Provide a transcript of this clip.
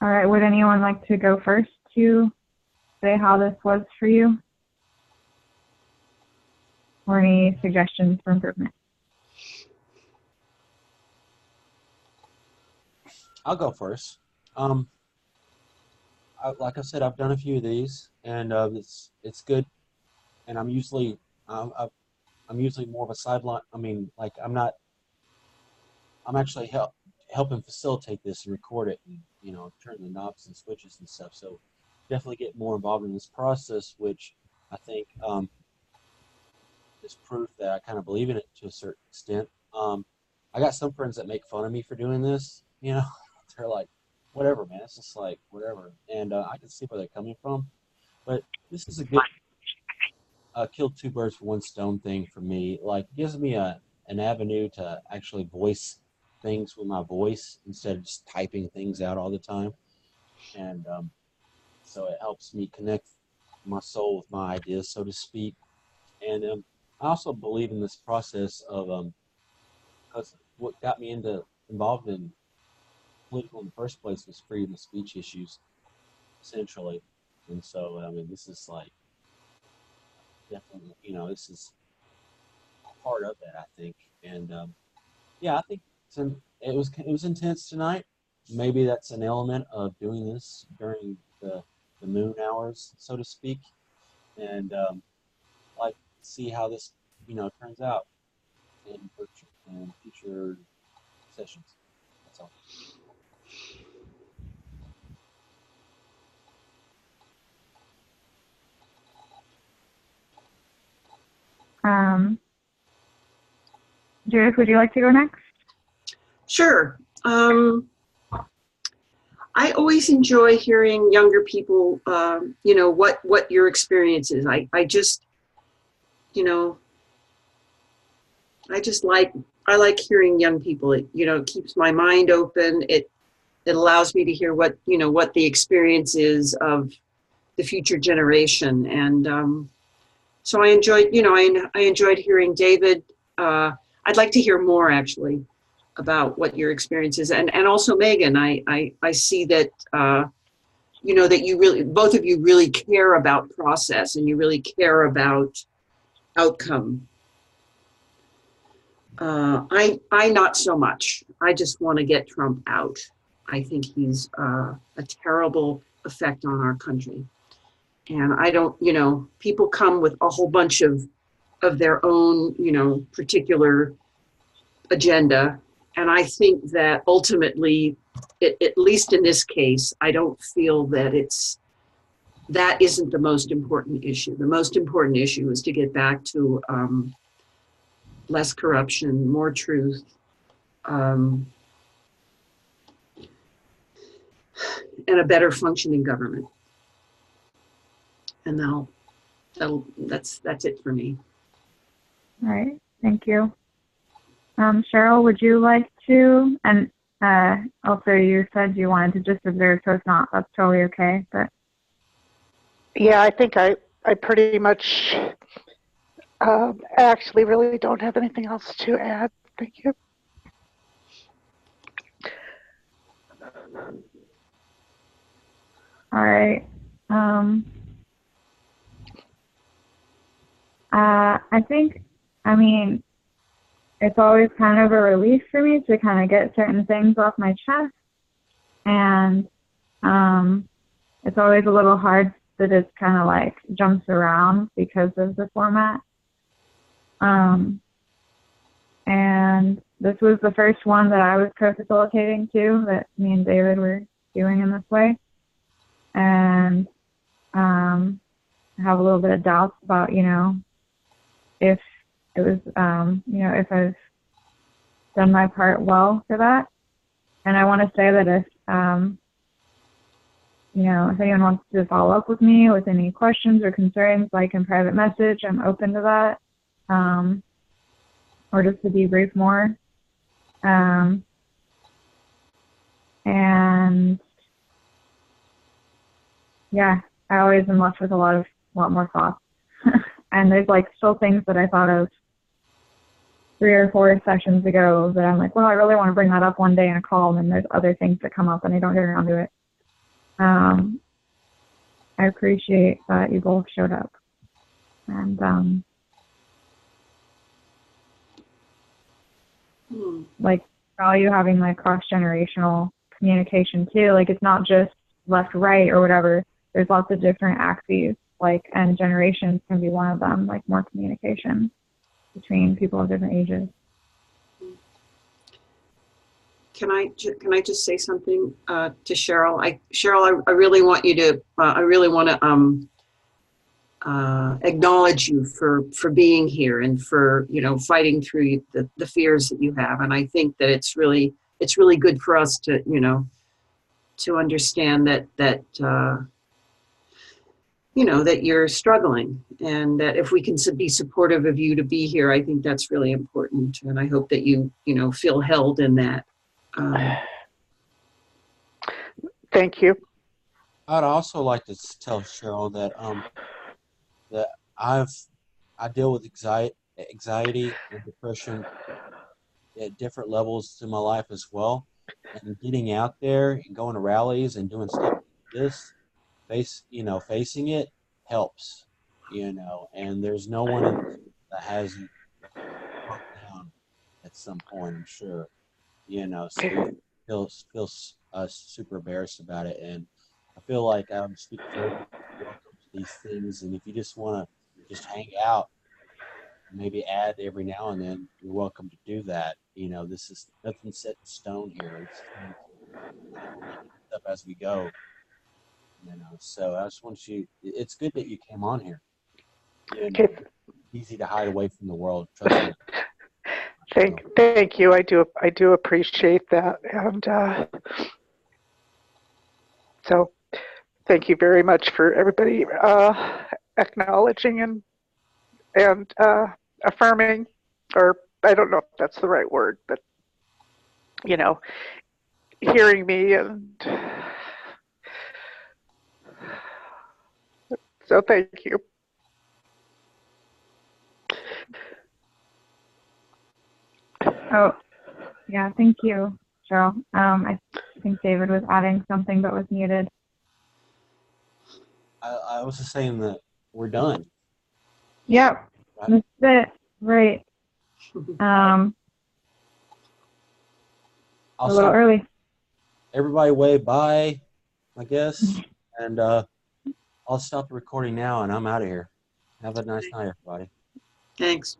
All right, would anyone like to go first to say how this was for you? Or any suggestions for improvement? I'll go first. Like I said, I've done a few of these, and it's good. And I'm usually more of a sideline. I mean, like I'm actually helping facilitate this and record it, and turn the knobs and switches and stuff. So definitely get more involved in this process, which I think is proof that I kind of believe in it to a certain extent. I got some friends that make fun of me for doing this. They're like, "Whatever, man. It's just like whatever," and I can see where they're coming from. But this is a good kill two birds with one stone thing for me. Like, it gives me an avenue to actually voice things with my voice instead of just typing things out all the time. And so it helps me connect my soul with my ideas, so to speak. And I also believe in this process of because what got me involved in political in the first place was freedom of speech issues, essentially. And so, I mean, this is like definitely, this is part of that, I think. And yeah, I think it was intense tonight. Maybe that's an element of doing this during the moon hours, so to speak, and like see how this turns out in future sessions. That's all. Um, Judith, would you like to go next? Sure. I always enjoy hearing younger people, what your experience is. I just, I like hearing young people. It keeps my mind open. It allows me to hear what the experience is of the future generation. And so I enjoyed, I enjoyed hearing David. I'd like to hear more actually about what your experience is, and also Megan. I see that that you really, both of you really care about process and you really care about outcome. I not so much. I just want to get Trump out. I think he's a terrible effect on our country. And I don't, people come with a whole bunch of their own, particular agenda. And I think that ultimately, at least in this case, I don't feel that that isn't the most important issue. The most important issue is to get back to less corruption, more truth, and a better functioning government. And that's it for me. All right, thank you. Cheryl, would you like to? And also, you said you wanted to just observe, so if not, that's totally okay. But yeah, I think I pretty much actually really don't have anything else to add. Thank you. All right. I think, it's always kind of a relief for me to kind of get certain things off my chest. And it's always a little hard that it kind of like jumps around because of the format. And this was the first one that I was co-facilitating too, that me and David were doing in this way. And I have a little bit of doubts about, if it was, if I've done my part well for that. And I want to say that if anyone wants to follow up with me with any questions or concerns, like in private message, I'm open to that. Or just to debrief more. And yeah, I always am left with a lot more thoughts. And there's like still things that I thought of 3 or 4 sessions ago that I'm like, well, I really want to bring that up one day in a call, and then there's other things that come up and I don't get around to it. I appreciate that you both showed up. And like value having like cross-generational communication too. Like it's not just left, right, or whatever. There's lots of different axes, like, and generations can be one of them, like more communication between people of different ages. Can I just say something to Cheryl? Cheryl, I really want you to. I really want to acknowledge you for being here and for fighting through the fears that you have. And I think that it's really good for us to to understand that that you're struggling, and that if we can be supportive of you to be here, I think that's really important. And I hope that you feel held in that. Thank you. I'd also like to tell Cheryl that that I deal with anxiety and depression at different levels in my life as well. And getting out there and going to rallies and doing stuff like this, facing it helps, and there's no one that hasn't broke down at some point, I'm sure, so we feel super embarrassed about it. And I feel like I'm speaking for everyone welcome to these things. And if you just want to just hang out, maybe add every now and then, you're welcome to do that. This is nothing set in stone here. It's up as we go. So I just want you. It's good that you came on here. Okay. Easy to hide away from the world. Trust me. Thank you. I do appreciate that, and so thank you very much for everybody acknowledging and affirming, or I don't know if that's the right word, but hearing me, and so thank you. Oh, yeah, thank you, Cheryl. I think David was adding something but was muted. I was just saying that we're done. Yep, Right? that's it. Right. A little early. Everybody wave bye, I guess. And I'll stop the recording now, and I'm out of here. Have a nice night, everybody. Thanks.